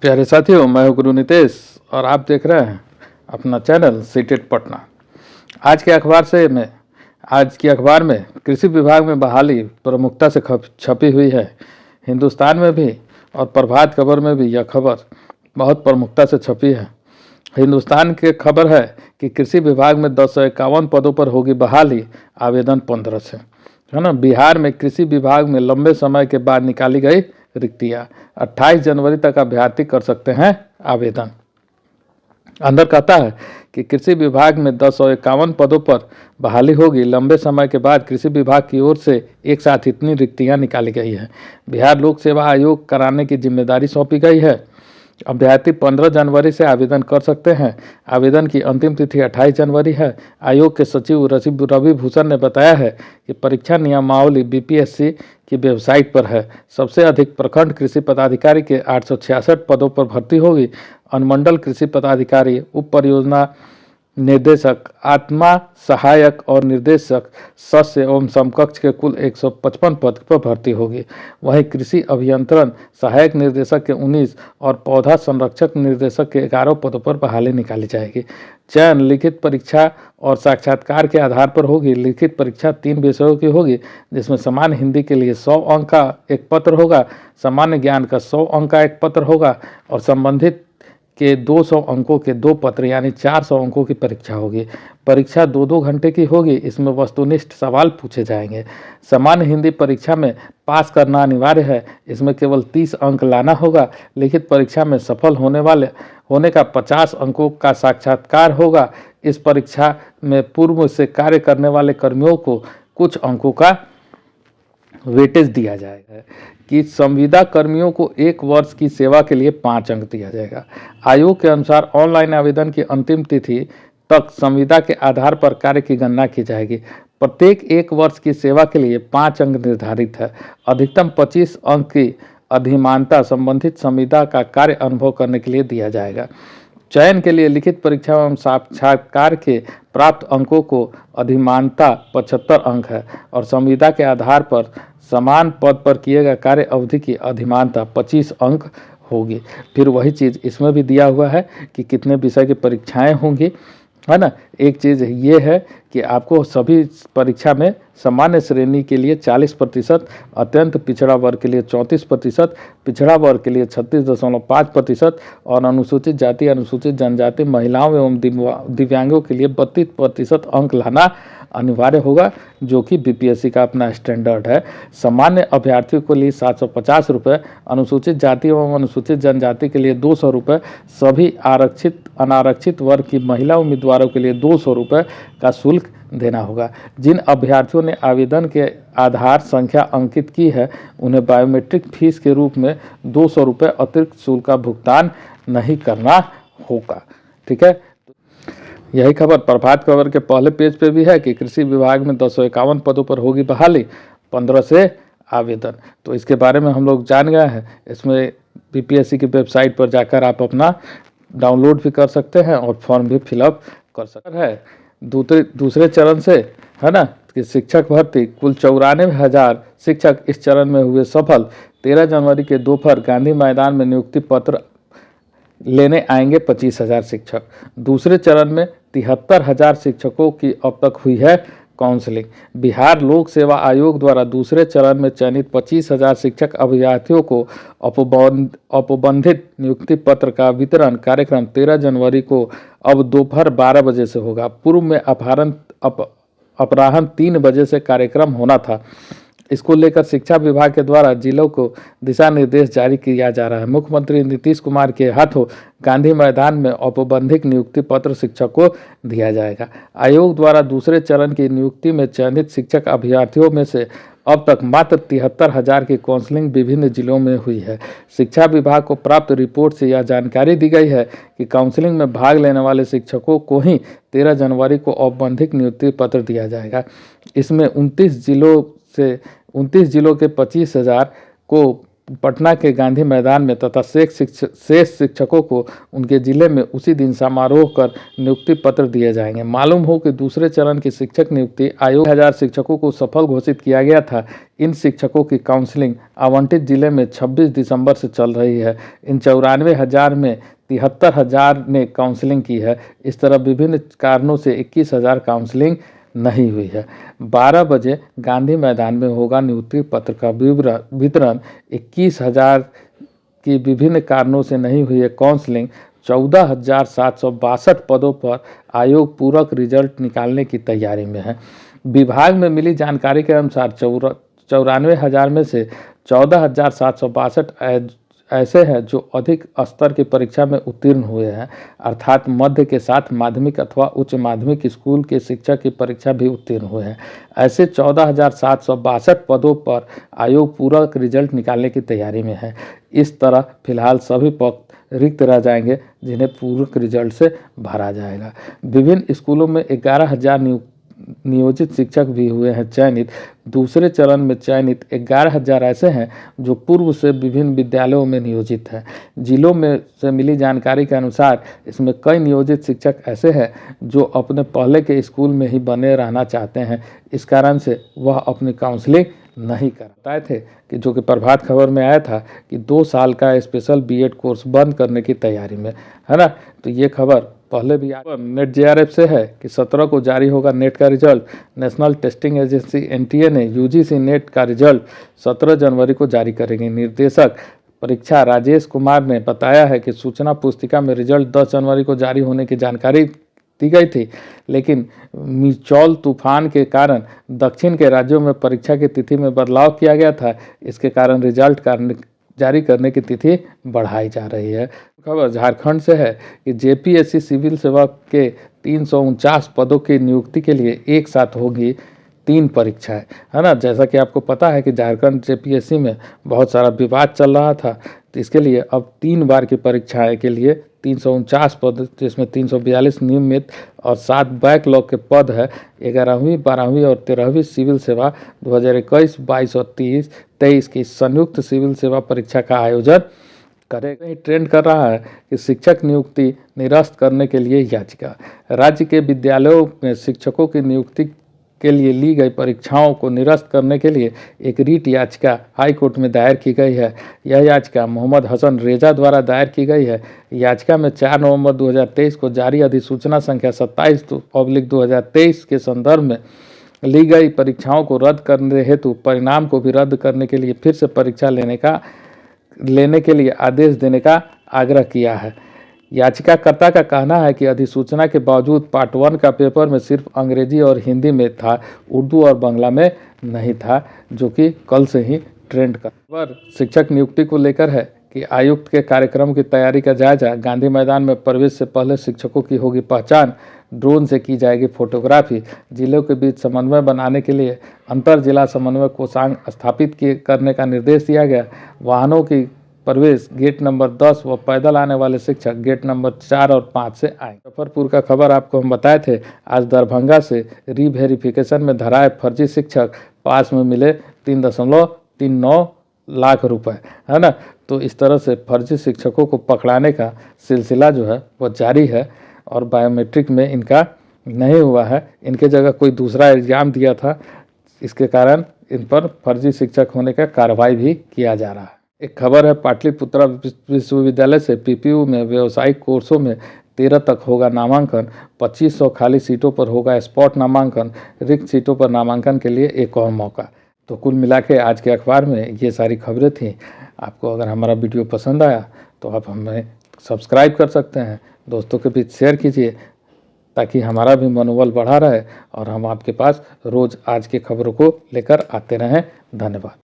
प्यारे साथियों, मैं हूं गुरु नितेश और आप देख रहे हैं अपना चैनल सीटेट पटना। आज की अखबार में कृषि विभाग में बहाली प्रमुखता से छपी हुई है। हिंदुस्तान में भी और प्रभात खबर में भी यह खबर बहुत प्रमुखता से छपी है। हिंदुस्तान की खबर है कि कृषि विभाग में 1051 पदों पर होगी बहाली, आवेदन 15 से, है ना। बिहार में कृषि विभाग में लंबे समय के बाद निकाली गई रिक्तियाँ, 28 जनवरी तक अभ्यर्थी कर सकते हैं आवेदन। अंदर कहता है कि कृषि विभाग में 1051 पदों पर बहाली होगी। लंबे समय के बाद कृषि विभाग की ओर से एक साथ इतनी रिक्तियां निकाली गई है। बिहार लोक सेवा आयोग कराने की जिम्मेदारी सौंपी गई है। अभ्यर्थी 15 जनवरी से आवेदन कर सकते हैं। आवेदन की अंतिम तिथि 28 जनवरी है। आयोग के सचिव रवि भूषण ने बताया है कि परीक्षा नियमावली बीपीएससी की वेबसाइट पर है। सबसे अधिक प्रखंड कृषि पदाधिकारी के 866 पदों पर भर्ती होगी। अनुमंडल कृषि पदाधिकारी, उप परियोजना निर्देशक, आत्मा सहायक और निर्देशक सस्य एवं समकक्ष के कुल 155 पद पर भर्ती होगी। वहीं कृषि अभियंत्रण सहायक निर्देशक के 19 और पौधा संरक्षक निर्देशक के 11 पदों पर बहाली निकाली जाएगी। चयन लिखित परीक्षा और साक्षात्कार के आधार पर होगी। लिखित परीक्षा 3 विषयों की होगी, जिसमें सामान्य हिंदी के लिए 100 अंक का एक पत्र होगा, सामान्य ज्ञान का 100 अंक का एक पत्र होगा और संबंधित के 200 अंकों के 2 पत्र यानी 400 अंकों की परीक्षा होगी। परीक्षा 2-2 घंटे की होगी। इसमें वस्तुनिष्ठ सवाल पूछे जाएंगे। सामान्य हिंदी परीक्षा में पास करना अनिवार्य है। इसमें केवल 30 अंक लाना होगा। लिखित परीक्षा में सफल होने का 50 अंकों का साक्षात्कार होगा। इस परीक्षा में पूर्व से कार्य करने वाले कर्मियों को कुछ अंकों का वेटेज दिया जाएगा कि संविदा कर्मियों को 1 वर्ष की सेवा के लिए 5 अंक दिया जाएगा। आयोग के अनुसार ऑनलाइन आवेदन की अंतिम तिथि तक संविदा के आधार पर कार्य की गणना की जाएगी। प्रत्येक 1 वर्ष की सेवा के लिए 5 अंक निर्धारित है। अधिकतम 25 अंक की अधिमानता संबंधित संविदा का कार्य अनुभव करने के लिए दिया जाएगा। चयन के लिए लिखित परीक्षा एवं साक्षात्कार के प्राप्त अंकों को अधिमानता 75 अंक है और संविदा के आधार पर समान पद पर किए गए कार्य अवधि की अधिमानता 25 अंक होगी। फिर वही चीज़ इसमें भी दिया हुआ है कि कितने विषय की परीक्षाएं होंगी, है ना। एक चीज़ ये है कि आपको सभी परीक्षा में सामान्य श्रेणी के लिए 40%, अत्यंत पिछड़ा वर्ग के लिए 34%, पिछड़ा वर्ग के लिए 36.5% और अनुसूचित जाति, अनुसूचित जनजाति, महिलाओं एवं दिव्यांगों के लिए 32% अंक लाना अनिवार्य होगा, जो कि बीपीएससी का अपना स्टैंडर्ड है। सामान्य अभ्यर्थियों के लिए 750 रुपये, अनुसूचित जाति एवं अनुसूचित जनजाति के लिए 200 रुपये, सभी आरक्षित अनारक्षित वर्ग की महिला उम्मीदवारों के लिए 200 रुपये का शुल्क देना होगा। जिन अभ्यर्थियों ने आवेदन के आधार संख्या अंकित की है, उन्हें बायोमेट्रिक फीस के रूप में 200 रुपये अतिरिक्त शुल्क का भुगतान नहीं करना होगा। ठीक है, यही खबर प्रभात खबर के पहले पेज पे भी है कि कृषि विभाग में 251 पदों पर होगी बहाली, 15 से आवेदन। तो इसके बारे में हम लोग जान गए हैं। इसमें बीपीएससी की वेबसाइट पर जाकर आप अपना डाउनलोड भी कर सकते हैं और फॉर्म भी फिलअप कर सकते हैं। दूसरे चरण से, है ना, कि शिक्षक भर्ती कुल 94,000 शिक्षक इस चरण में हुए सफल। 13 जनवरी के दोपहर गांधी मैदान में नियुक्ति पत्र लेने आएंगे 25,000 शिक्षक। दूसरे चरण में 73,000 शिक्षकों की अब तक हुई है काउंसलिंग। बिहार लोक सेवा आयोग द्वारा दूसरे चरण में चयनित 25,000 शिक्षक अभ्यर्थियों को औपबंधित नियुक्ति पत्र का वितरण कार्यक्रम 13 जनवरी को अब दोपहर 12 बजे से होगा। पूर्व में अपराह्न 3 बजे से कार्यक्रम होना था। इसको लेकर शिक्षा विभाग के द्वारा जिलों को दिशा निर्देश जारी किया जा रहा है। मुख्यमंत्री नीतीश कुमार के हाथों गांधी मैदान में औपबंधिक नियुक्ति पत्र शिक्षक को दिया जाएगा। आयोग द्वारा दूसरे चरण की नियुक्ति में चयनित शिक्षक अभ्यर्थियों में से अब तक मात्र 73,000 की काउंसलिंग विभिन्न जिलों में हुई है। शिक्षा विभाग को प्राप्त रिपोर्ट से यह जानकारी दी गई है कि काउंसलिंग में भाग लेने वाले शिक्षकों को ही 13 जनवरी को औपबंधिक नियुक्ति पत्र दिया जाएगा। इसमें 29 जिलों के 25,000 को पटना के गांधी मैदान में तथा शेष शिक्षकों को उनके जिले में उसी दिन समारोह कर नियुक्ति पत्र दिए जाएंगे। मालूम हो कि दूसरे चरण की शिक्षक नियुक्ति आयोग 1000 शिक्षकों को सफल घोषित किया गया था। इन शिक्षकों की काउंसलिंग आवंटित जिले में 26 दिसंबर से चल रही है। इन 94,000 में 73,000 ने काउंसलिंग की है। इस तरह विभिन्न कारणों से 21,000 काउंसलिंग नहीं हुई है। 12 बजे गांधी मैदान में होगा नियुक्ति पत्र का वितरण। 21,000 की विभिन्न कारणों से नहीं हुई है काउंसलिंग। 14,762 पदों पर आयोग पूरक रिजल्ट निकालने की तैयारी में है। विभाग में मिली जानकारी के अनुसार 94,000 में से 14,762 ऐसे हैं जो अधिक स्तर की परीक्षा में उत्तीर्ण हुए हैं, अर्थात मध्य के साथ माध्यमिक अथवा उच्च माध्यमिक स्कूल के शिक्षक की परीक्षा भी उत्तीर्ण हुए हैं। ऐसे 14,762 पदों पर आयोग पूरक रिजल्ट निकालने की तैयारी में है। इस तरह फिलहाल सभी पद रिक्त रह जाएंगे जिन्हें पूरक रिजल्ट से भरा जाएगा। विभिन्न स्कूलों में 11,000 नियोजित शिक्षक भी हुए हैं चयनित। दूसरे चरण में चयनित 11,000 ऐसे हैं जो पूर्व से विभिन्न विद्यालयों में नियोजित हैं। जिलों में से मिली जानकारी के अनुसार इसमें कई नियोजित शिक्षक ऐसे हैं जो अपने पहले के स्कूल में ही बने रहना चाहते हैं। इस कारण से वह अपनी काउंसलिंग नहीं कर पाए थे कि जो कि प्रभात खबर में आया था कि 2 साल का स्पेशल बीएड कोर्स बंद करने की तैयारी में है ना। तो ये खबर पहले भी नेट जेआरएफ से है कि 17 को जारी होगा नेट का result. National testing agency NTA ने यूजीसी नेट का रिजल्ट 17 जनवरी को जारी करेगी। निर्देशक परीक्षा राजेश कुमार ने बताया है कि सूचना पुस्तिका में रिजल्ट 10 जनवरी को जारी होने की जानकारी दी गई थी, लेकिन मिचौल तूफान के कारण दक्षिण के राज्यों में परीक्षा की तिथि में बदलाव किया गया था। इसके कारण रिजल्ट जारी करने की तिथि बढ़ाई जा रही है। खबर झारखंड से है कि जेपीएससी सिविल सेवा के 349 पदों की नियुक्ति के लिए एक साथ होगी 3 परीक्षाएं, है ना। जैसा कि आपको पता है कि झारखंड जेपीएससी में बहुत सारा विवाद चल रहा था, तो इसके लिए अब 3 बार की परीक्षाएं के लिए 349 पद, जिसमें 342 नियमित और 7 बैकलॉग के पद है। 11वीं 12वीं और 13वीं सिविल सेवा 2021, 22 और 23 की संयुक्त सिविल सेवा परीक्षा का आयोजन करेगा। ट्रेंड कर रहा है कि शिक्षक नियुक्ति निरस्त करने के लिए याचिका। राज्य के विद्यालयों में शिक्षकों की नियुक्ति के लिए ली गई परीक्षाओं को निरस्त करने के लिए एक रीट याचिका हाई कोर्ट में दायर की गई है। यह याचिका मोहम्मद हसन रेजा द्वारा दायर की गई है। याचिका में 4 नवंबर 2023 को जारी अधिसूचना संख्या 27/2023 के संदर्भ में ली गई परीक्षाओं को रद्द करने हेतु परिणाम को भी रद्द करने के लिए फिर से परीक्षा लेने के लिए आदेश देने का आग्रह किया है। याचिकाकर्ता का कहना है कि अधिसूचना के बावजूद पार्ट 1 का पेपर में सिर्फ अंग्रेजी और हिंदी में था, उर्दू और बांग्ला में नहीं था, जो कि कल से ही ट्रेंड पर शिक्षक नियुक्ति को लेकर है कि आयुक्त के कार्यक्रम की तैयारी का जायजा। गांधी मैदान में प्रवेश से पहले शिक्षकों की होगी पहचान, ड्रोन से की जाएगी फोटोग्राफी। जिलों के बीच समन्वय बनाने के लिए अंतर जिला समन्वय कोषांग स्थापित करने का निर्देश दिया गया। वाहनों की प्रवेश गेट नंबर 10 व पैदल आने वाले शिक्षक गेट नंबर 4 और 5 से आए। मुजफ्फरपुर का खबर आपको हम बताए थे। आज दरभंगा से रीवेरिफिकेशन में धराए फर्जी शिक्षक, पास में मिले 3.39 लाख रुपए, है ना। तो इस तरह से फर्जी शिक्षकों को पकड़ाने का सिलसिला जो है वो जारी है और बायोमेट्रिक में इनका नहीं हुआ है, इनके जगह कोई दूसरा एग्जाम दिया था, इसके कारण इन पर फर्जी शिक्षक होने का कार्रवाई भी किया जा रहा है। एक खबर है पाटलिपुत्र विश्वविद्यालय से पीपीयू में व्यावसायिक कोर्सों में 13 तक होगा नामांकन। 2500 खाली सीटों पर होगा स्पॉट नामांकन। रिक्त सीटों पर नामांकन के लिए एक और मौका। तो कुल मिला के आज के अखबार में ये सारी खबरें थी। आपको अगर हमारा वीडियो पसंद आया तो आप हमें सब्सक्राइब कर सकते हैं, दोस्तों के बीच शेयर कीजिए ताकि हमारा भी मनोबल बढ़ा रहे और हम आपके पास रोज़ आज की खबरों को लेकर आते रहें। धन्यवाद।